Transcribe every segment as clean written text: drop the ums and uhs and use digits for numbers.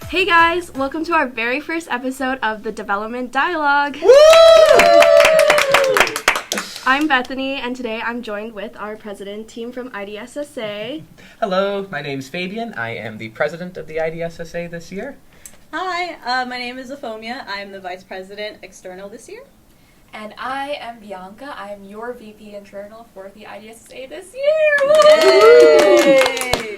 Hey guys, welcome to our very first episode of the Development Dialogue. Woo! I'm Bethany, and today I'm joined with our president team from IDSSA. Hello, my name's Fabian. I am the president of the IDSSA this year. Hi, my name is Aphomia. I'm the vice president external this year. And I am Bianca. I am your VP internal for the IDSSA this year. Yay!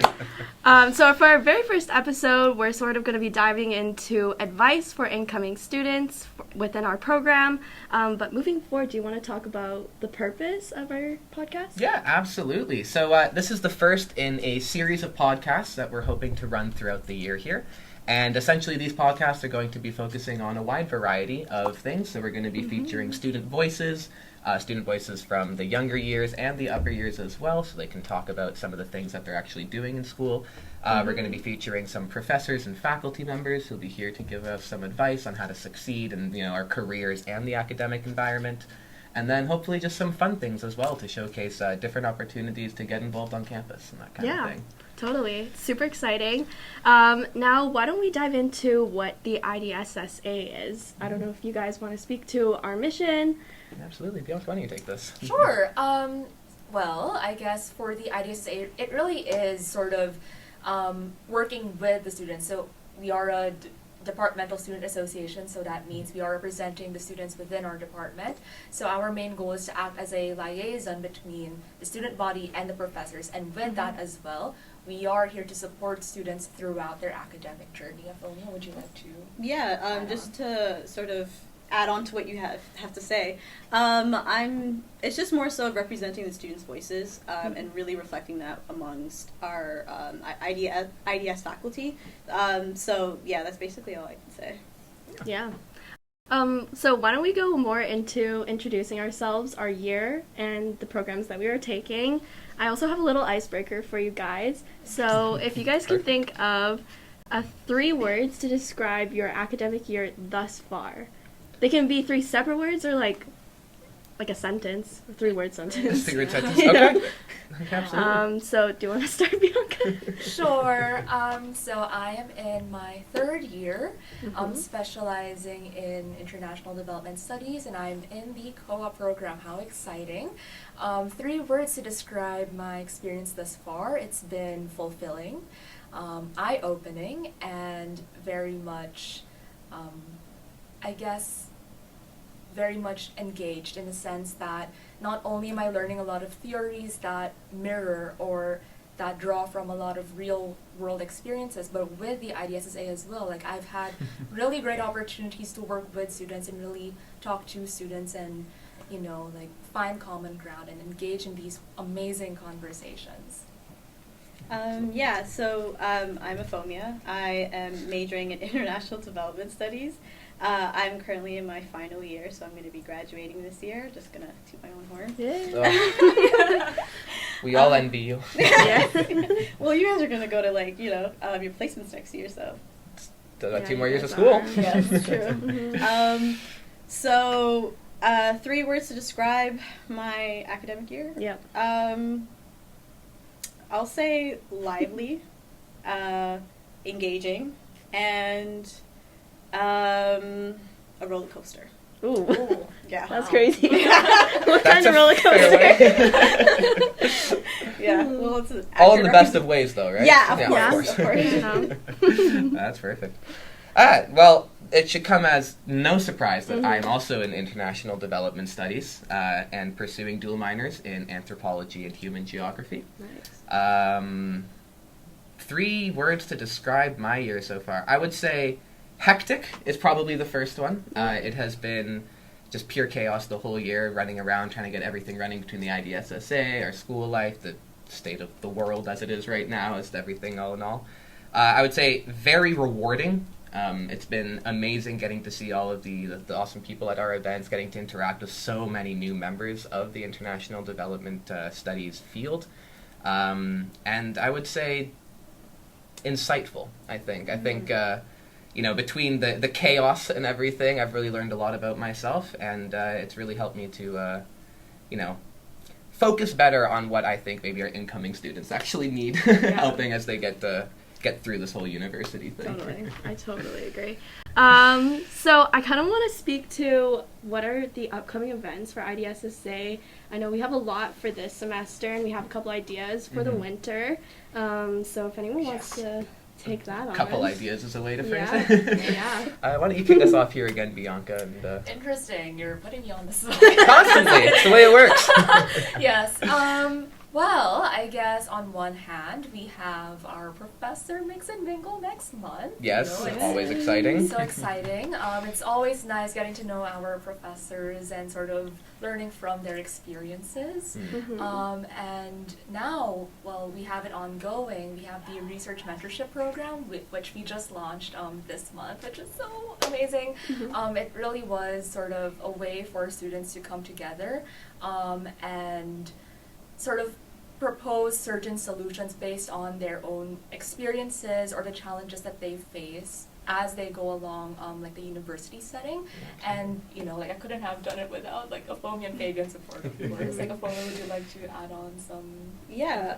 So for our very first episode, we're sort of going to be diving into advice for incoming students within our program. But moving forward, do you want to talk about the purpose of our podcast? Yeah, absolutely. So this is the first in a series of podcasts that we're hoping to run throughout the year here. And essentially these podcasts are going to be focusing on a wide variety of things. So we're going to be featuring student voices from the younger years and the upper years as well, so they can talk about some of the things that they're actually doing in school. We're going to be featuring some professors and faculty members who'll be here to give us some advice on how to succeed in our careers and the academic environment. And then hopefully just some fun things as well to showcase different opportunities to get involved on campus and that kind of thing. Totally. Super exciting. Now, why don't we dive into what the IDSSA is? I don't know if you guys want to speak to our mission. Absolutely. Bianca, why don't you take this? Sure. Well, I guess for the IDSSA, it really is sort of working with the students. So we are a departmental student association, so that means we are representing the students within our department. So our main goal is to act as a liaison between the student body and the professors, and with that as well, we are here to support students throughout their academic journey. Aphonia, would you like to? Yeah, just to sort of add on to what you have to say, it's just more so representing the students' voices and really reflecting that amongst our IDS faculty. So yeah, that's basically all I can say. Yeah. So why don't we go more into introducing ourselves, our year, and the programs that we are taking. I also have a little icebreaker for you guys. So if you guys can think of 3 words to describe your academic year thus far. They can be 3 separate words or like a sentence, a 3-word sentence. 3-word sentence. Okay. Absolutely. So do you want to start, Bianca? Sure. So I am in my 3rd year, specializing in international development studies, and I'm in the co-op program. How exciting. 3 words to describe my experience thus far. It's been fulfilling, eye-opening, and very much, very much engaged, in the sense that not only am I learning a lot of theories that mirror or that draw from a lot of real world experiences, but with the IDSSA as well, like I've had really great opportunities to work with students and really talk to students and, like find common ground and engage in these amazing conversations. So I'm Aphomia. I am majoring in international development studies. I'm currently in my final year, so I'm going to be graduating this year. Just going to toot my own horn. Yeah. We all envy you. Yeah. Well, you guys are going to go to, your placements next year, so. Still got 2 more years of school. Yeah, that's true. So, 3 words to describe my academic year. Yep. I'll say lively, engaging, and a roller coaster. Ooh. Yeah. That's crazy. What What kind of roller coaster? Yeah. Well, it's all in the best of ways, though, right? Yeah, of course. That's perfect. Well, it should come as no surprise that I'm also in international development studies and pursuing dual minors in anthropology and human geography. Nice. 3 words to describe my year so far. I would say hectic is probably the first one. It has been just pure chaos the whole year, running around trying to get everything running between the IDSSA, our school life, the state of the world as it is right now, is everything all in all. I would say very rewarding. It's been amazing getting to see all of the awesome people at our events, getting to interact with so many new members of the international development studies field. And I would say insightful, I think. I think, between the chaos and everything, I've really learned a lot about myself, and it's really helped me to, focus better on what I think maybe our incoming students actually need helping as they get get through this whole university thing. Totally. I totally agree. So I kind of want to speak to what are the upcoming events for IDSSA. I know we have a lot for this semester, and we have a couple ideas for the winter. So if anyone wants to take that on. Couple ideas is a way to phrase Yeah. it. Yeah. Why don't you kick us off here again, Bianca? And, Interesting. You're putting me on the spot. constantly. It's the way it works. Yes. Well, I guess on one hand, we have our Professor Mix and Mingle next month. Yes, it's always exciting. so exciting. It's always nice getting to know our professors and sort of learning from their experiences. And now, well, we have it ongoing. We have the Research Mentorship Program, which we just launched this month, which is so amazing. It really was sort of a way for students to come together and sort of propose certain solutions based on their own experiences or the challenges that they face as they go along, like the university setting. And, you know, like I couldn't have done it without like Afomi and Fabian support, of course. Like Afomi, would you like to add on some? Yeah.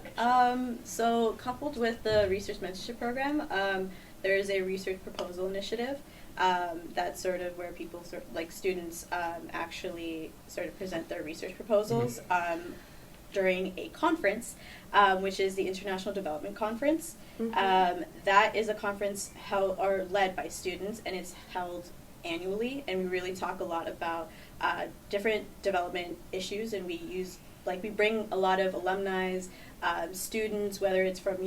So coupled with the research mentorship program, there is a research proposal initiative. That's sort of where people like students actually sort of present their research proposals during a conference, which is the International Development Conference. That is a conference held or led by students, and it's held annually, and we really talk a lot about different development issues, and we bring a lot of alumni, students, whether it's from,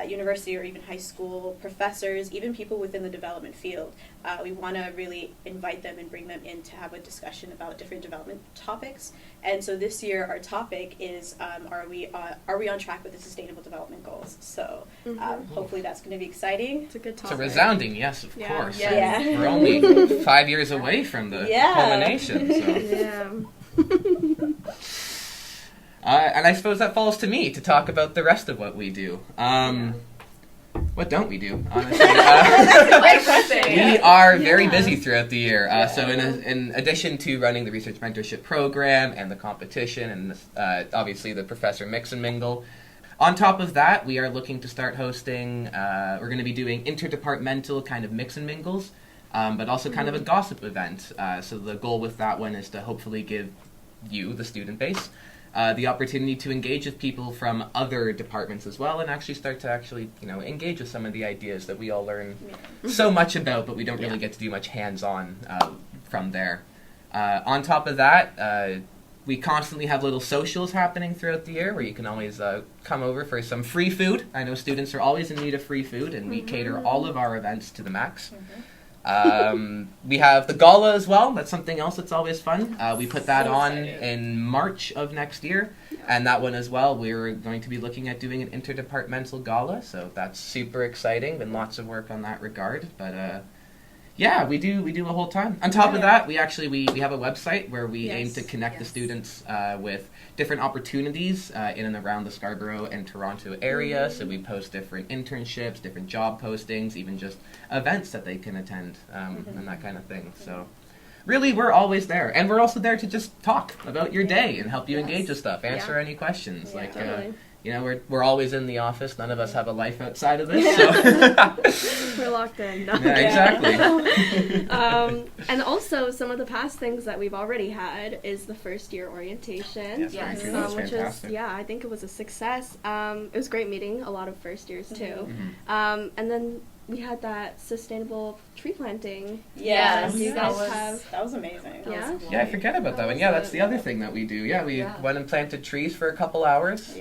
university or even high school, professors, even people within the development field. We want to really invite them and bring them in to have a discussion about different development topics. And so this year our topic is are we on track with the Sustainable Development Goals? So hopefully that's going to be exciting. It's a good It's topic. a resounding yes, of Yeah. course. Yeah. We're only 5 years away from the culmination. So. Yeah. And I suppose that falls to me to talk about the rest of what we do. What don't we do, honestly? We are very busy throughout the year. So in addition to running the Research Mentorship Program and the competition and obviously the Professor Mix and Mingle, on top of that, we are looking to start hosting, we're going to be doing interdepartmental kind of mix and mingles, but also kind of a gossip event. So the goal with that one is to hopefully give you, the student base, the opportunity to engage with people from other departments as well, and actually start to engage with some of the ideas that we all learn so much about, but we don't really get to do much hands-on from there. On top of that, we constantly have little socials happening throughout the year where you can always come over for some free food. I know students are always in need of free food, and we cater all of our events to the max. We have the gala as well. That's something else that's always fun. We put that on in March of next year, and that one as well, we're going to be looking at doing an interdepartmental gala, so that's super exciting. Been lots of work on that regard, but yeah, we do a whole ton. On top of that, we have a website where we aim to connect the students with different opportunities in and around the Scarborough and Toronto area. So we post different internships, different job postings, even just events that they can attend and that kind of thing. So really, we're always there, and we're also there to just talk about your day and help you engage with stuff, answer any questions. Totally. We're always in the office. None of us have a life outside of this. So. We're locked in. No. Yeah, exactly. And also, some of the past things that we've already had is the first year orientation. Yes. That was Which fantastic. was, I think it was a success. It was great meeting a lot of first years too. And then we had that sustainable tree planting. Yes. You guys have. That was amazing. Yeah. Yeah, I forget about that one. Yeah, that's the other thing that we do. Yeah, we went and planted trees for a couple hours.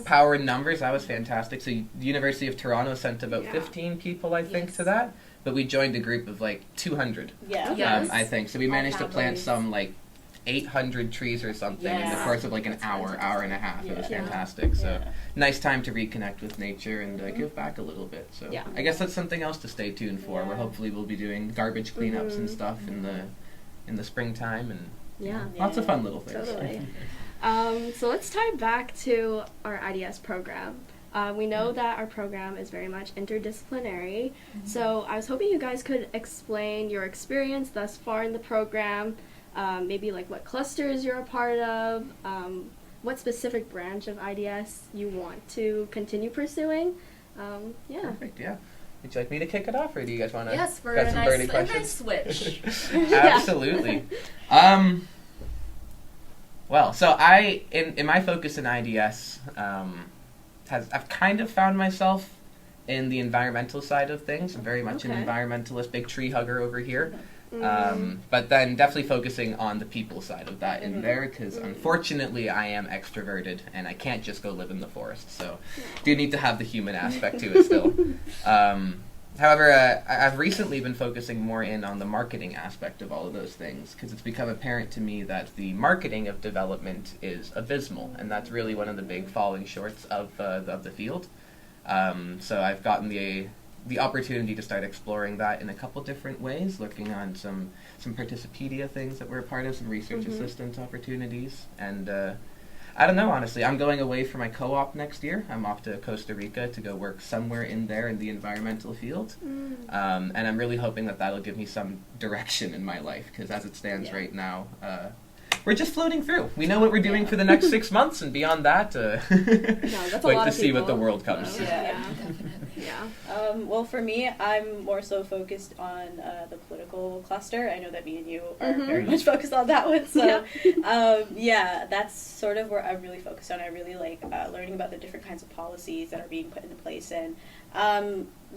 Power in numbers, that was fantastic. So the University of Toronto sent about 15 people, I think, to that. But we joined a group of like 200, I think. So we managed to plant some like 800 trees or something in the course of like an hour and a half. It was fantastic. So nice time to reconnect with nature and give back a little bit. So I guess that's something else to stay tuned for. Where hopefully we'll be doing garbage cleanups and stuff in the springtime and lots of fun little things. Totally. So let's tie back to our IDS program. We know that our program is very much interdisciplinary. So I was hoping you guys could explain your experience thus far in the program. Maybe like what clusters you're a part of, what specific branch of IDS you want to continue pursuing. Yeah. Perfect, yeah. Would you like me to kick it off, or do you guys want to? Yes, for got a some burning nice questions? switch. Absolutely. Well, so in my focus in IDS, I've kind of found myself in the environmental side of things. I'm very much an environmentalist, big tree hugger over here. But then definitely focusing on the people side of that in there, because unfortunately I am extroverted and I can't just go live in the forest, so do need to have the human aspect to it still. However, I've recently been focusing more in on the marketing aspect of all of those things, because it's become apparent to me that the marketing of development is abysmal, and that's really one of the big falling shorts of the field. So I've gotten the opportunity to start exploring that in a couple different ways, looking on some Participedia things that we're a part of, some research assistant opportunities, and I don't know, honestly. I'm going away for my co-op next year. I'm off to Costa Rica to go work somewhere in there in the environmental field, and I'm really hoping that that'll give me some direction in my life, because as it stands right now, we're just floating through. We know what we're doing for the next 6 months, and beyond that, wait to see what the world comes. Well, for me, I'm more so focused on the political cluster. I know that me and you are very much focused on that one. So, that's sort of where I'm really focused on. I really like learning about the different kinds of policies that are being put into place, and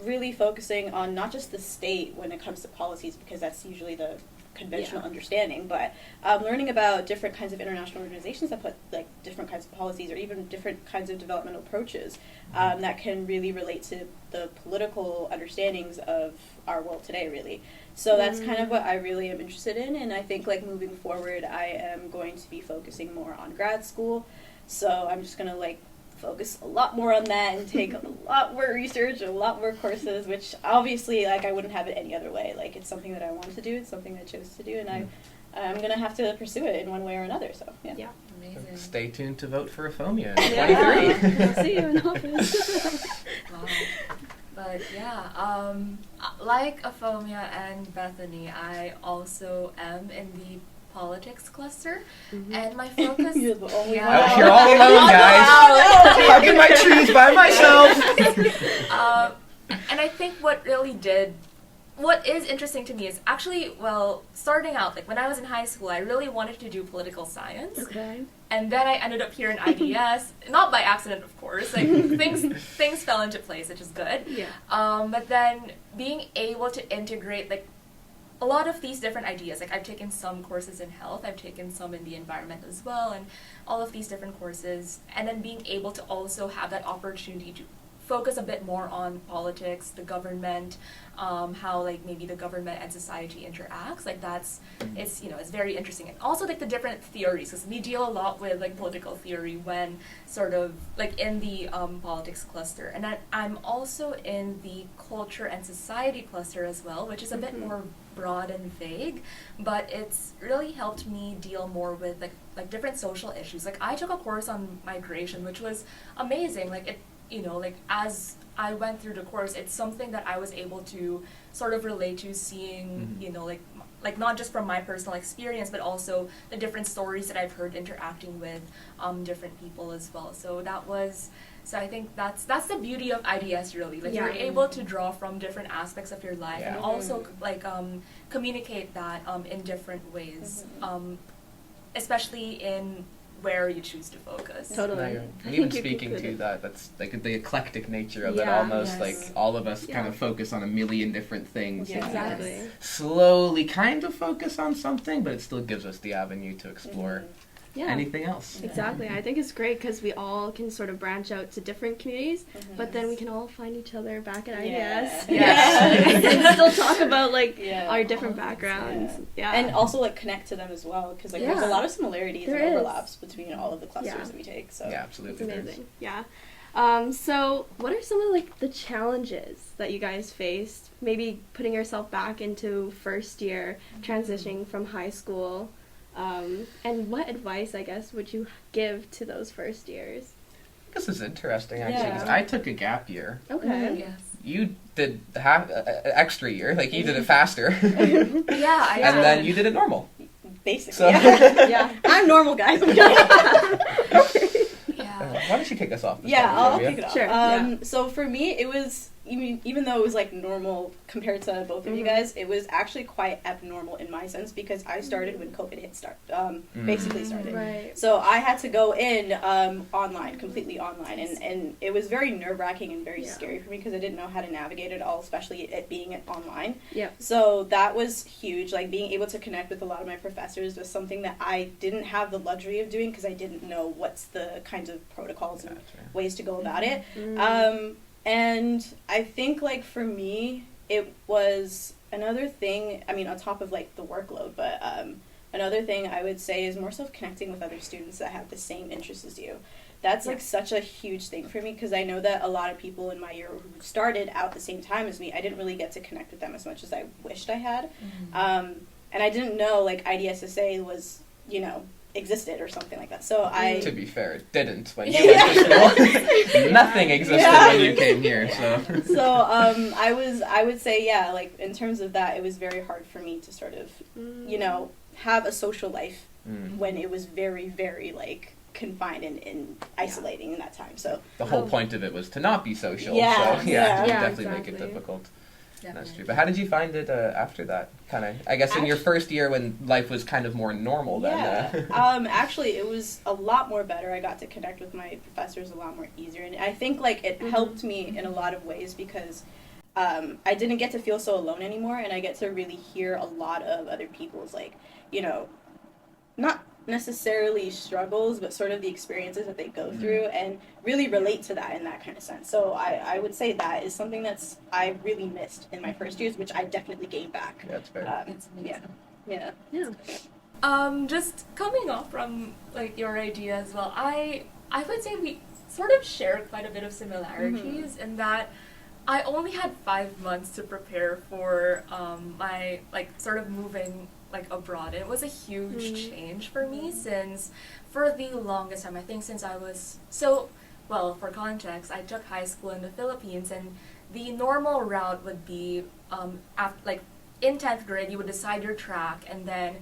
really focusing on not just the state when it comes to policies, because that's usually the conventional understanding, but learning about different kinds of international organizations that put like different kinds of policies or even different kinds of developmental approaches that can really relate to the political understandings of our world today, really. So that's kind of what I really am interested in, and I think like moving forward I am going to be focusing more on grad school, so I'm just going to like focus a lot more on that and take a lot more research, a lot more courses, which obviously like I wouldn't have it any other way. Like it's something that I want to do, it's something that I chose to do, and I'm gonna have to pursue it in one way or another. So yeah. Amazing. Stay tuned to vote for Aphomia in 23. We'll see you in office. Wow. But yeah, like Aphomia and Bethany, I also am in the politics cluster, and my focus. You're the only one. Out here all alone, guys. Hugging my trees by myself. And I think what is interesting to me is actually, well, starting out, like when I was in high school, I really wanted to do political science. Okay. And then I ended up here in IDS, not by accident, of course. Like things fell into place, which is good. Yeah. But then being able to integrate like a lot of these different ideas, like I've taken some courses in health, I've taken some in the environment as well, and all of these different courses, and then being able to also have that opportunity to focus a bit more on politics, the government, how like maybe the government and society interacts, like it's very interesting. And also like the different theories, because we deal a lot with like political theory when sort of like in the politics cluster. And then I'm also in the culture and society cluster as well, which is a bit more broad and vague, but it's really helped me deal more with like different social issues. Like I took a course on migration, which was amazing. Like it, like as I went through the course, it's something that I was able to sort of relate to, seeing, like not just from my personal experience, but also the different stories that I've heard interacting with different people as well. So I think that's the beauty of IDS, really. Like you're able to draw from different aspects of your life and also like communicate that in different ways, especially in where you choose to focus. Totally. And even speaking to that, that's like the eclectic nature of it, almost like all of us kind of focus on a million different things. Yeah. Exactly. Slowly kind of focus on something, but it still gives us the avenue to explore anything else. Exactly. I think it's great because we all can sort of branch out to different communities, but then we can all find each other back at IDS. And still talk about like our different backgrounds. And also like connect to them as well, because like there's a lot of similarities and overlaps between all of the clusters that we take. So absolutely. It's amazing. So what are some of like the challenges that you guys faced? Maybe putting yourself back into first year, transitioning from high school. And what advice, I guess, would you give to those first years? This is interesting, actually, because I took a gap year. Okay. Yes. You did half extra year, like you did it faster. And then you did it normal. Basically. So I'm normal, guys. Why don't you kick us off? Yeah, I'll kick it off. Sure, So for me, it was, even though it was like normal compared to both of you guys, it was actually quite abnormal in my sense because I started when COVID basically started. Right. So I had to go in online, completely online, and it was very nerve-wracking and very scary for me because I didn't know how to navigate it all, especially it being online. Yeah. So that was huge. Like being able to connect with a lot of my professors was something that I didn't have the luxury of doing because I didn't know what's the kinds of protocols and ways to go about it. And I think, like, for me, it was another thing, I mean, on top of, like, the workload, but another thing I would say is more so connecting with other students that have the same interests as you. That's, like, such a huge thing for me, because I know that a lot of people in my year who started out the same time as me, I didn't really get to connect with them as much as I wished I had. And I didn't know, like, IDSSA was, existed or something like that. So To be fair, it didn't when you went to school. Nothing existed when you came here, so. So I would say, like, in terms of that, it was very hard for me to sort of, have a social life when it was very, very, like, confined and isolating in that time. So the whole point of it was to not be social. Yeah, so it would yeah, definitely make it difficult. That's true. But how did you find it after that? Kind of, I guess, in your first year when life was kind of more normal then. Actually, it was a lot more better. I got to connect with my professors a lot more easier. And I think, like, it helped me in a lot of ways because I didn't get to feel so alone anymore. And I get to really hear a lot of other people's, like, not necessarily struggles, but sort of the experiences that they go through and really relate to that in that kind of sense. So I would say that is something that's I really missed in my first years, which I definitely gained back. Yeah, that's fair. Yeah. Just coming off from, like, your idea as well, I would say we sort of share quite a bit of similarities in that I only had 5 months to prepare for my, like, sort of moving, like, abroad. It was a huge change for me since for the longest time, I think since I was for context, I took high school in the Philippines, and the normal route would be in 10th grade you would decide your track, and then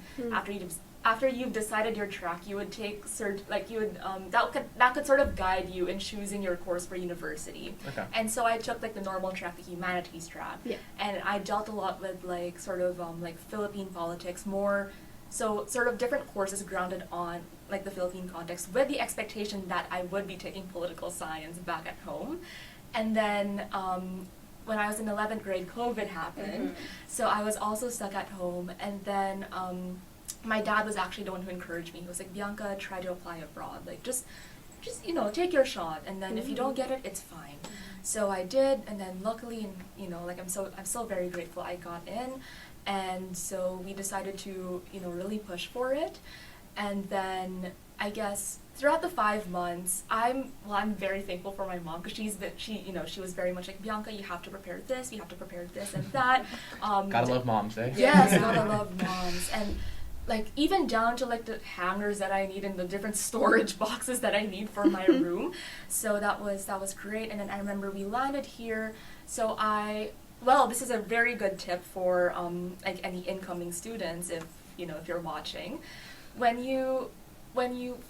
after you've decided your track, you would take that could sort of guide you in choosing your course for university. Okay. And so I took, like, the normal track, the humanities track, and I dealt a lot with, like, sort of like Philippine politics, more so sort of different courses grounded on, like, the Philippine context, with the expectation that I would be taking political science back at home. And then when I was in 11th grade, COVID happened, so I was also stuck at home, and then my dad was actually the one who encouraged me. He was like, Bianca, try to apply abroad. Like, just take your shot, and then if you don't get it, it's fine. So I did, and then luckily, like, I'm so very grateful I got in, and so we decided to, really push for it. And then I guess throughout the 5 months, I'm very thankful for my mom, because she was very much like, Bianca, you have to prepare this, and that. Gotta love moms, eh? Yes, gotta love moms. And, like, even down to, like, the hangers that I need and the different storage boxes that I need for my room. So that was great. And then I remember we landed here. So this is a very good tip for like any incoming students, if you're watching. When you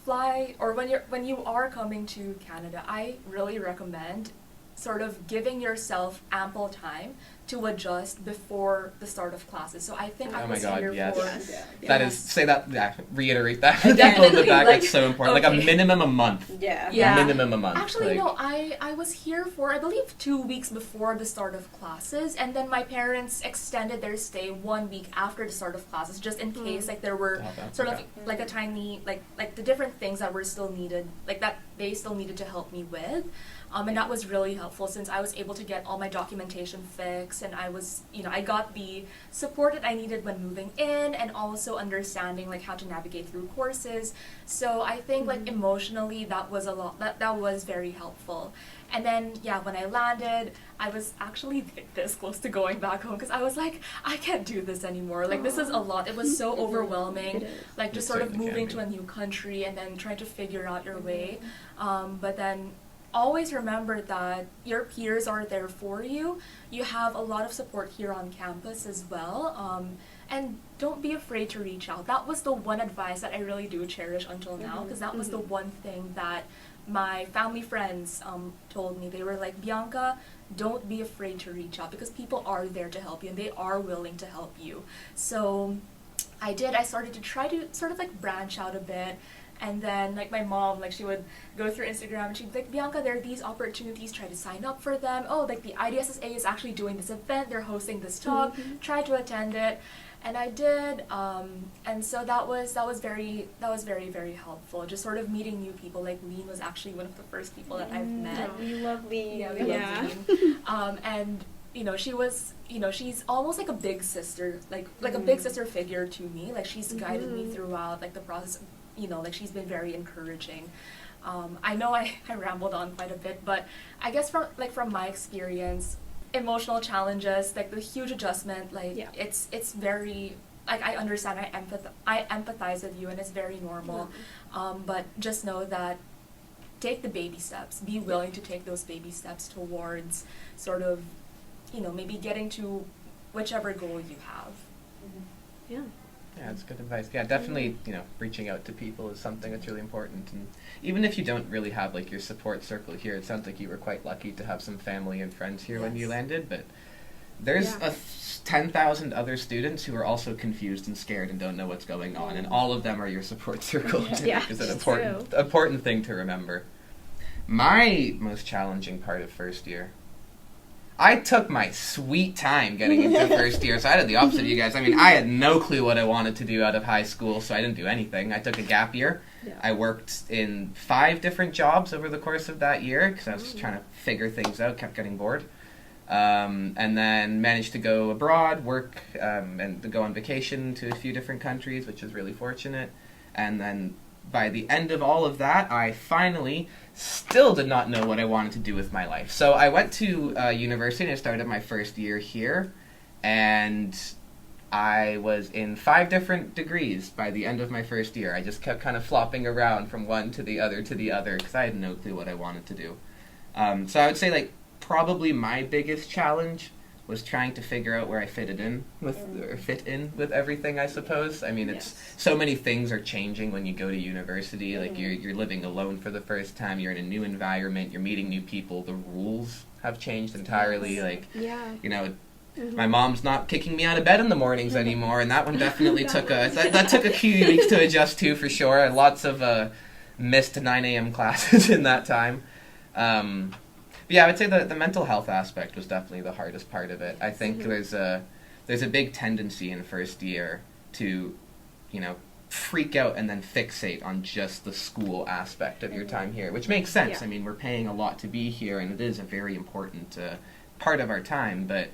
fly, or when you are coming to Canada, I really recommend sort of giving yourself ample time to adjust before the start of classes. So I think I was here for... That is, say that, reiterate that. Definitely, People in the back, like, that's so important. okay. Like a minimum a month. Yeah. Minimum a month. Actually, no, I was here for, I believe, 2 weeks before the start of classes, and then my parents extended their stay 1 week after the start of classes, just in case, like, there were sort of, like, a tiny, like the different things that were still needed, like, that they still needed to help me with. And that was really helpful, since I was able to get all my documentation fixed, and I was, I got the support that I needed when moving in, and also understanding, like, how to navigate through courses. So I think, like, emotionally, that was a lot, that was very helpful. And then, when I landed, I was actually this close to going back home, because I was like, I can't do this anymore. Like, this is a lot. It was so overwhelming, like, just sort of moving to a new country and then trying to figure out your way. But then always remember that your peers are there for you. You have a lot of support here on campus as well. And don't be afraid to reach out. That was the one advice that I really do cherish until now, because that was the one thing that my family friends told me, they were like, Bianca, don't be afraid to reach out because people are there to help you and they are willing to help you. So I started to try to sort of like branch out a bit. And then, like, my mom, like, she would go through Instagram and she'd be like, Bianca, there are these opportunities, try to sign up for them. Oh, like, the IDSSA is actually doing this event, they're hosting this talk, try to attend it. And I did, and so that was very, very helpful. Just sort of meeting new people. Like, Lean was actually one of the first people that I've met. Oh, we love Lean. Yeah, we love Lean. And, you know, she was, you know, she's almost like a big sister, like a big sister figure to me. Like, she's guided me throughout, like, the process. You know, like, she's been very encouraging. I know I rambled on quite a bit, but I guess from my experience, emotional challenges, like the huge adjustment, like it's very, like, I understand, I empathize with you, and it's very normal. But just know that take the baby steps, be willing to take those baby steps towards sort of, you know, maybe getting to whichever goal you have. Yeah. Yeah, that's good advice. Yeah, definitely, you know, reaching out to people is something that's really important. And even if you don't really have, like, your support circle here, it sounds like you were quite lucky to have some family and friends here when you landed. But there's 10,000 other students who are also confused and scared and don't know what's going on. And all of them are your support circle, which is an important thing to remember. My most challenging part of first year, I took my sweet time getting into first year, so I did the opposite of you guys. I mean, I had no clue what I wanted to do out of high school, so I didn't do anything. I took a gap year. Yeah. I worked in 5 different jobs over the course of that year, because I was just trying to figure things out, kept getting bored. And then managed to go abroad, work, and to go on vacation to a few different countries, which was really fortunate. And then by the end of all of that, I finally still did not know what I wanted to do with my life. So I went to university and I started my first year here, and I was in 5 different degrees by the end of my first year. I just kept kind of flopping around from one to the other because I had no clue what I wanted to do. So I would say, like, probably my biggest challenge was trying to figure out where I fit in with everything, I suppose. I mean, it's so many things are changing when you go to university. Like, you're living alone for the first time, you're in a new environment, you're meeting new people, the rules have changed entirely. Like, you know, my mom's not kicking me out of bed in the mornings anymore, and that one definitely took a few weeks to adjust to, for sure. Lots of missed 9 a.m. classes in that time. Yeah, I would say the mental health aspect was definitely the hardest part of it. I think there's a big tendency in first year to, you know, freak out and then fixate on just the school aspect of your time here, which makes sense. Yeah. I mean, we're paying a lot to be here, and it is a very important part of our time, but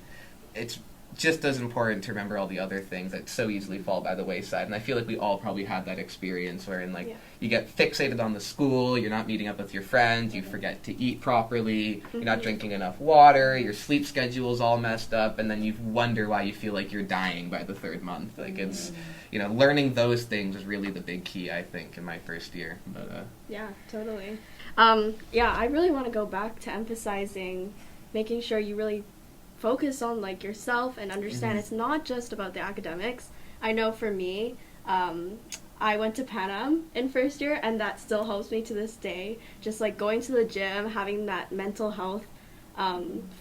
it's just as important to remember all the other things that so easily fall by the wayside. And I feel like we all probably had that experience wherein, like, you get fixated on the school, you're not meeting up with your friends, you forget to eat properly, you're not drinking enough water, your sleep schedule's all messed up, and then you wonder why you feel like you're dying by the 3rd month. Like, it's, you know, learning those things is really the big key, I think, in my first year. But yeah, totally. I really want to go back to emphasizing making sure you really focus on, like, yourself and understand it's not just about the academics. I know for me, I went to Pan Am in first year, and that still helps me to this day. Just, like, going to the gym, having that mental health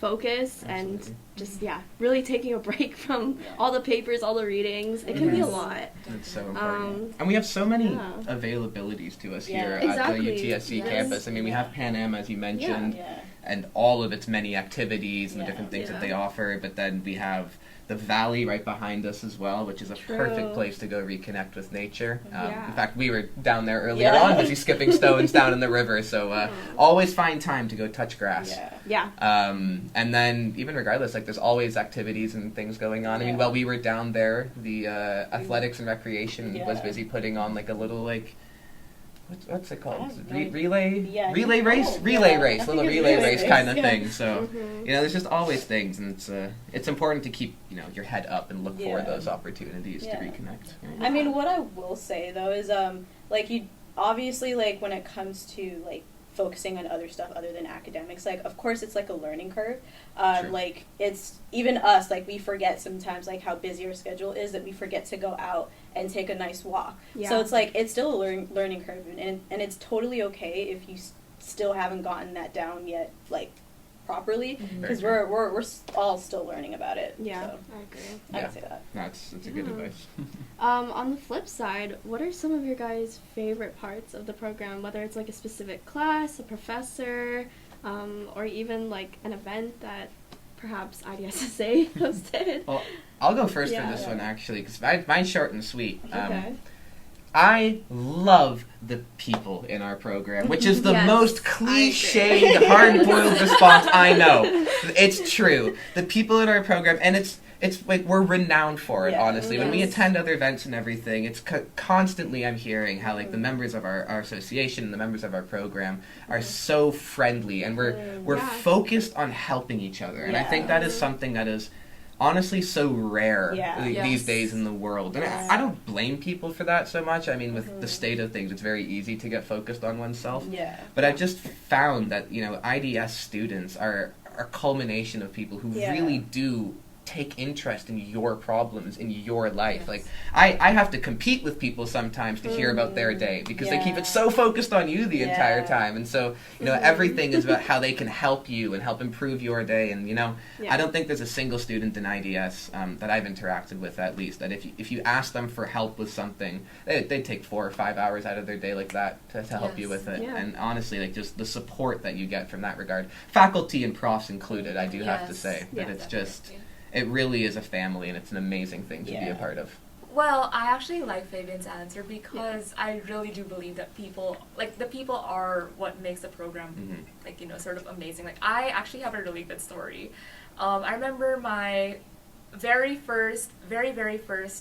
focus, and just, really taking a break from all the papers, all the readings. It can be a lot. It's so important. And we have so many availabilities to us here at the UTSC campus. I mean, we have Pan Am, as you mentioned, and all of its many activities and the different things that they offer, but then we have the valley right behind us as well, which is a perfect place to go reconnect with nature. In fact, we were down there earlier on, busy skipping stones down in the river, so always find time to go touch grass. And then, even regardless, like, there's always activities and things going on. I mean, while we were down there, the athletics and recreation was busy putting on, like, a little, like, what's it called? Relay race, little relay race kind of thing. So, you know, there's just always things, and it's important to keep, you know, your head up and look for those opportunities to reconnect. I mean, what I will say though is, like, you obviously, like, when it comes to, like, focusing on other stuff other than academics, like, of course it's like a learning curve. Like, it's even us, like, we forget sometimes, like, how busy our schedule is, that we forget to go out and take a nice walk. So it's like, it's still a learning curve, and it's totally okay if you still haven't gotten that down yet, like, properly, because Very we're all still learning about it. Yeah, so I agree. I would say that. That's a good advice. On the flip side, what are some of your guys' favorite parts of the program? Whether it's like a specific class, a professor, or even like an event that perhaps IDSSA hosted. Well, I'll go first Yeah. for this one, actually, because mine's short and sweet. Okay. I love the people in our program, which is the Yes, most I cliched, hard-boiled response I know. It's true. The people in our program, and it's like we're renowned for it, Yeah. honestly. When we Yes. attend other events and everything, it's constantly I'm hearing how like the members of our association and the members of our program are so friendly, and we're Yeah. focused on helping each other. And I think that is something that is honestly so rare these Yes. days in the world. And I don't blame people for that so much. I mean, with the state of things, it's very easy to get focused on oneself. Yeah. But I've just found that, IDS students are a culmination of people who really do take interest in your problems in your life. Yes. Like I have to compete with people sometimes to hear about their day because they keep it so focused on you the entire time, and so everything is about how they can help you and help improve your day. And I don't think there's a single student in IDS that I've interacted with, at least, that if you ask them for help with something, they'd take 4 or 5 hours out of their day like that to help you with it. Yeah. And honestly, like just the support that you get from that regard, faculty and profs included, I do have to say that it's just. It really is a family, and it's an amazing thing to be a part of. Well, I actually like Fabian's answer because I really do believe that the people are what makes the program, sort of amazing. Like, I actually have a really good story. I remember my very first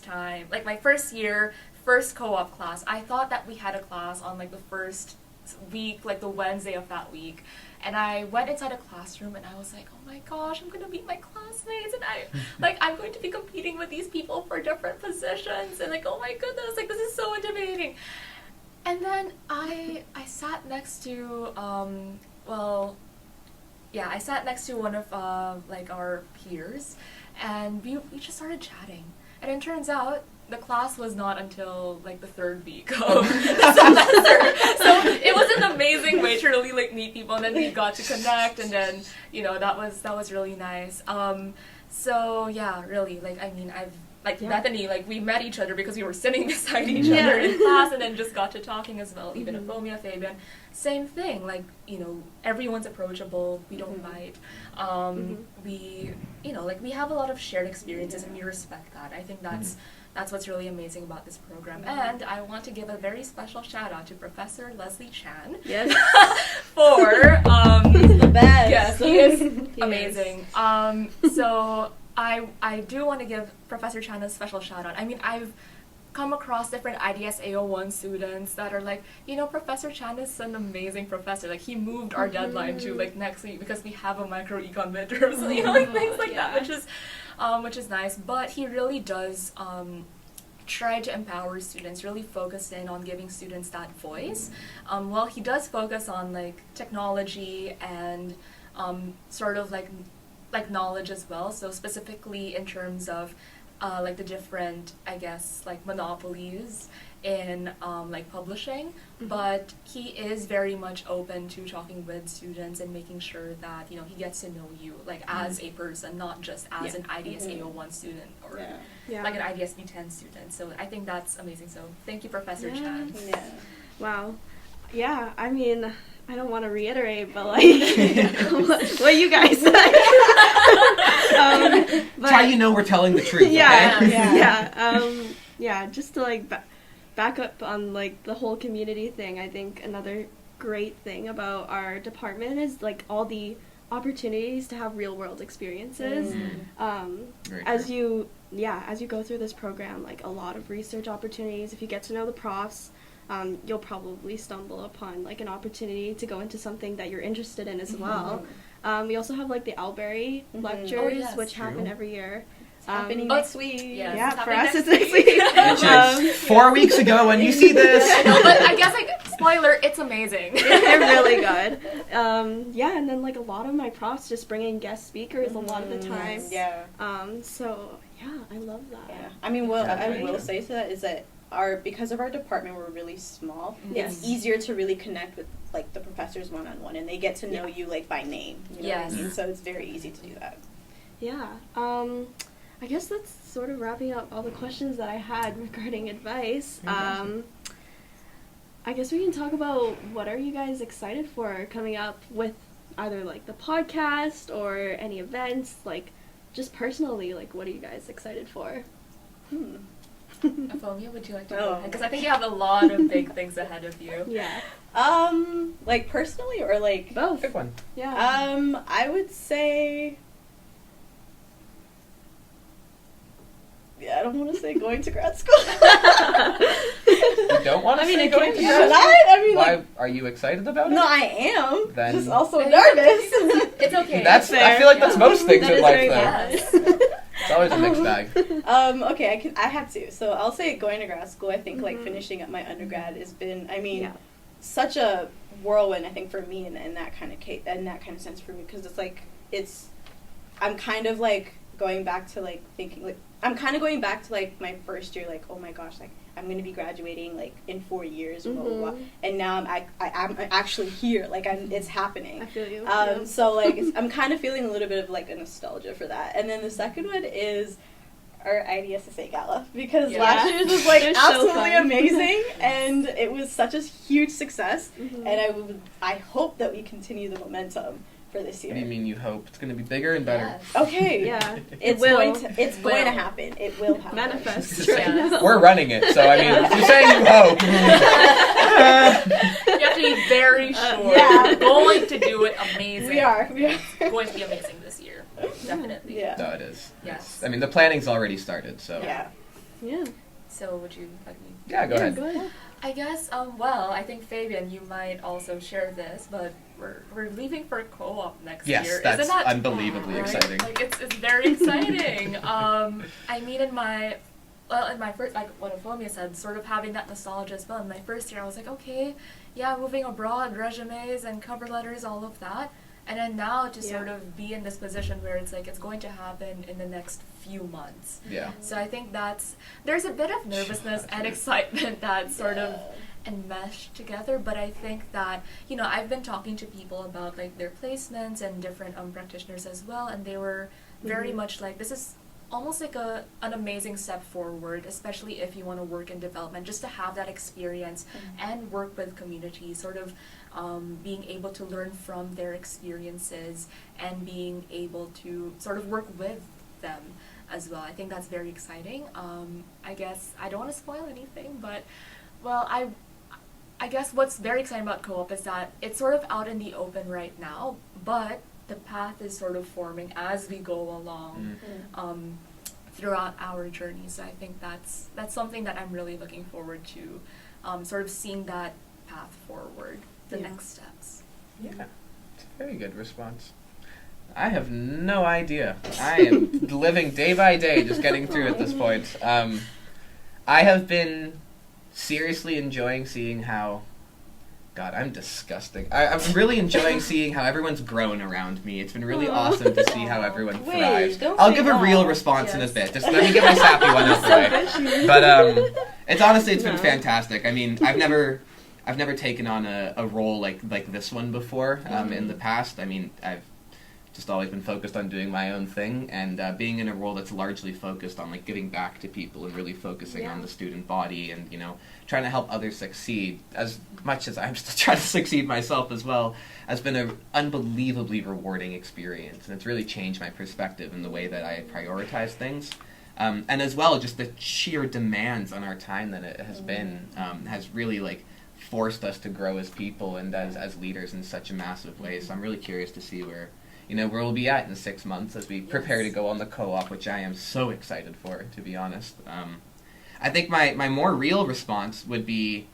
time, like my first year, first co-op class. I thought that we had a class on like the first week, like the Wednesday of that week. And I went inside a classroom and I was like, oh my gosh, I'm going to meet my classmates, and I'm going to be competing with these people for different positions, and like, oh my goodness, like this is so intimidating. And then I sat next to, I sat next to one of like our peers, and we just started chatting. And it turns out the class was not until like the third week of the semester. So it was an amazing way to really like meet people, and then we got to connect, and then that was really nice. So yeah, really, like I mean, I've like Bethany, like we met each other because we were sitting beside each other in class, and then just got to talking as well. Even Afomia, Fabian, same thing. Like everyone's approachable. We don't bite. We we have a lot of shared experiences, and we respect that. I think that's what's really amazing about this program. And I want to give a very special shout out to Professor Leslie Chan. Yes. For He's the best. Yes, he is amazing. So I do want to give Professor Chan a special shout out. I mean, I've come across different IDS AO1 students that are like, Professor Chan is an amazing professor. Like, he moved our deadline to like next week because we have a microecon midterm, so like things like that, which is nice. But he really does try to empower students, really focus in on giving students that voice. Well, he does focus on like technology and sort of like knowledge as well. So specifically in terms of like the different, I guess, like monopolies in like publishing, but he is very much open to talking with students and making sure that he gets to know you like as a person, not just as an IDS AO1 student or like an IDS B10 student. So I think that's amazing. So thank you, Professor Chan. Yeah. Wow. Yeah, I mean, I don't want to reiterate, but like what you guys said. That's how we're telling the truth. Just to like back up on like the whole community thing. I think another great thing about our department is like all the opportunities to have real world experiences. As you go through this program, like a lot of research opportunities. If you get to know the profs, you'll probably stumble upon like an opportunity to go into something that you're interested in as well. We also have like the Alberry lectures, which happen every year. Happening next week. Yeah, for us it's next week. Which is 4 weeks ago when you see this. No, but I guess like spoiler, it's amazing. They're really good. And then like a lot of my profs just bring in guest speakers a lot of the time. Yeah. So yeah, I love that. Yeah. I mean, what I will say to that is that because of our department, we're really small. Yes. It's easier to really connect with like the professors one-on-one, and they get to know you like by name. You know Yes. what I mean? So it's very easy to do that. Yeah. I guess that's sort of wrapping up all the questions that I had regarding advice. I guess we can talk about what are you guys excited for coming up with either like the podcast or any events, like just personally, like what are you guys excited for? Afomia, would you like to go Oh. ahead? Because I think you have a lot of big things ahead of you. Yeah. Like personally or like Both. Pick one. Yeah. I would say. Yeah, I don't want to say going to grad school. You don't want to I mean, say it going can't to be grad bad. school? I mean, Why like, are you excited about it? no, I am. Then- Just also It's nervous. It's okay. That's. I fair. feel like that's Yeah. most things That in is life, very though. Yes. It's always a mixed bag. Okay, I have to. So I'll say going to grad school. I think like finishing up my undergrad has been. I mean, Yeah. such a whirlwind. I think for me in that kind of case, in that kind of sense for me, because it's like I'm kind of like going back to like thinking like I'm kind of going back to like my first year. Like, oh my gosh, like I'm going to be graduating like in 4 years, blah, blah, blah. And now I'm actually here. Like it's happening. I feel you. So like I'm kind of feeling a little bit of like a nostalgia for that. And then the second one is our IDSSA gala, because Yeah. last year's was like They're so absolutely fun. amazing, and it was such a huge success. Mhm. And I hope that we continue the momentum for this year. What do you mean you hope? It's going to be bigger and better. Yes. Okay, Yeah. it's will. going to it's going to Will. happen. It will happen. Manifest Yeah. right now. We're running it, so I mean, if you're saying you hope. You have to be very sure. Yeah. You're going to do it amazing. We are. It's going to be amazing this year. Definitely. Yeah. No, it is. Yes. I mean, the planning's already started, so. Yeah. Yeah. So would you like me? Yeah, go ahead. Go ahead. I guess, well, I think Fabian, you might also share this, but we're leaving for co-op next Yes, year. that's Isn't that unbelievably right? exciting. Like it's very exciting. I mean, in my first, like what Afomia said, sort of having that nostalgia as well. In my first year, I was like, okay, yeah, moving abroad, resumes and cover letters, all of that. And then now to sort of be in this position where it's like it's going to happen in the next few months. Yeah. So I think there's a bit of nervousness and excitement that sort of enmeshed together, but I think that, I've been talking to people about like their placements and different practitioners as well, and they were very much like, this is almost like an amazing step forward, especially if you want to work in development, just to have that experience and work with community, sort of being able to learn from their experiences and being able to sort of work with them as well. I think that's very exciting. I guess I don't want to spoil anything, but I guess what's very exciting about co-op is that it's sort of out in the open right now, but the path is sort of forming as we go along throughout our journey. So I think that's something that I'm really looking forward to, sort of seeing that path forward, the next steps. Yeah, it's a very good response. I have no idea. I am living day by day, just getting through at this point. I have been seriously enjoying seeing how... God, I'm disgusting. I'm really enjoying seeing how everyone's grown around me. It's been really awesome to see how everyone Wait, thrives. don't I'll say give a real aw. response in a Yes. bit. Just let me get my sappy one out the way. But it's been fantastic. I mean, I've never taken on a role like this one before in the past. I mean, I've just always been focused on doing my own thing, and being in a role that's largely focused on like giving back to people and really focusing on the student body and trying to help others succeed as much as I'm still trying to succeed myself as well, has been an unbelievably rewarding experience, and it's really changed my perspective in the way that I prioritize things. And as well, just the sheer demands on our time that it has been has really like forced us to grow as people and as leaders in such a massive way. So I'm really curious to see where we'll be at in 6 months as we prepare to go on the co-op, which I am so excited for, to be honest. I think my more real response would be,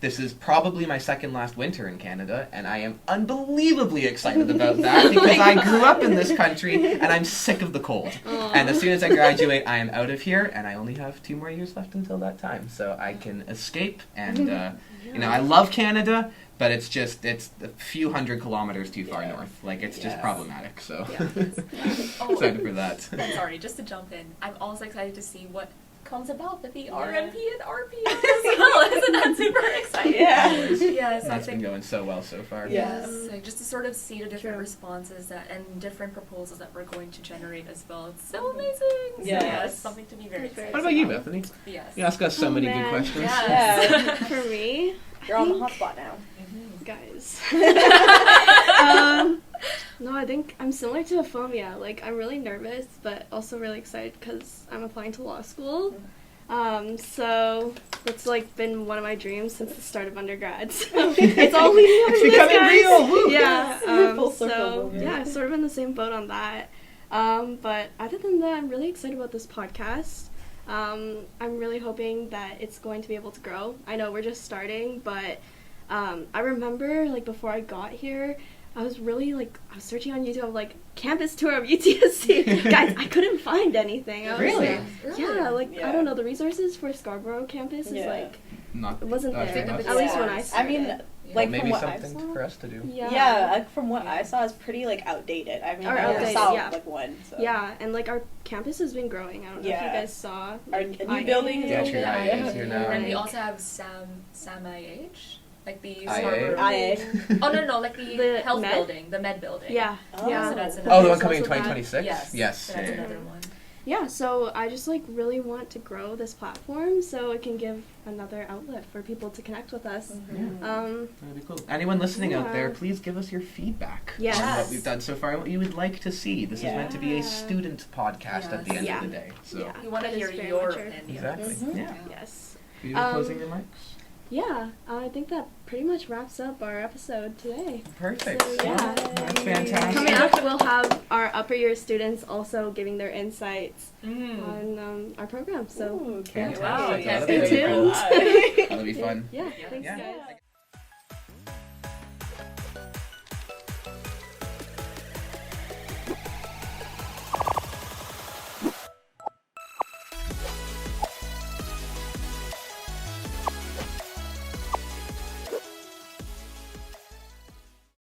this is probably my second last winter in Canada, and I am unbelievably excited about that because I grew up in this country, and I'm sick of the cold. And as soon as I graduate, I am out of here, and I only have 2 more years left until that time, so I can escape. And I love Canada, but it's a few hundred kilometers too far north. Like, it's just problematic, so Oh, excited for that. sorry, just to jump in, I'm also excited to see what comes about with the RNP and RP as well. Isn't that super exciting? Yeah. Yes, I That's been think. going so well so far. Yeah. Yes, like just to sort of see the different True. responses and different proposals that we're going to generate as well. It's so amazing. So, Yes. yeah, it's something to be very That's very excited What about you, about. Bethany? Yes. You ask us so Oh, many man. good questions. Yes. Yeah. For me, You're on the hot spot now. guys. No, I think I'm similar to Afomia. Like, I'm really nervous, but also really excited because I'm applying to law school. So it's like been one of my dreams since the start of undergrad. So it's all leading up to It's this, becoming guys. real. Woo. Yeah. Full circle So moment. yeah, sort of in the same boat on that. But other than that, I'm really excited about this podcast. I'm really hoping that it's going to be able to grow. I know we're just starting, but I remember like before I got here, I was searching on YouTube like campus tour of UTSC. Guys, I couldn't find anything. I was Really? like, yeah, like Yeah. I don't know, the resources for Scarborough campus is Yeah. like Not, it wasn't I there. think that's At least when yeah. I I started. mean, Yeah. like maybe from what I something saw. for us to do. Yeah. Like from what I saw, it's pretty like outdated. I mean, Or I only outdated, saw yeah. like one. So. Yeah, and like our campus has been growing. I don't know if you Yeah. guys saw. Our Like, new IA building is Yeah, open. true, IA is here now. And we Like- also have Sam IH, like the IA? Scarborough. IA. Oh no, like the, The health med? building, the med building. Yeah, Oh. yeah. So that's Oh, another. the one There's coming in also that. 2026? Yes. Yes. So that's Yeah. another one. Yeah, so I just like really want to grow this platform so it can give another outlet for people to connect with us. Mhm. That'd be cool. Anyone listening out there, Yeah. please give us your feedback Yes. on what we've done so far and what you would like to see. This is meant to be a Yeah. student podcast at the end Yeah. of the day. So Yeah. We want to That is hear very your much our- opinion. exactly. Mhm. Yeah. Yes. Are you closing remarks? Yeah, I think that pretty much wraps up our episode today. Perfect. So, yeah. Well, that's fantastic. Coming up, we'll have our upper year students also giving their insights Mm. on our program. So Ooh, can't Fantastic. wait. Wow, That'll be stay cool. tuned. That'll be fun. Yeah, Yeah. thanks Yeah. guys.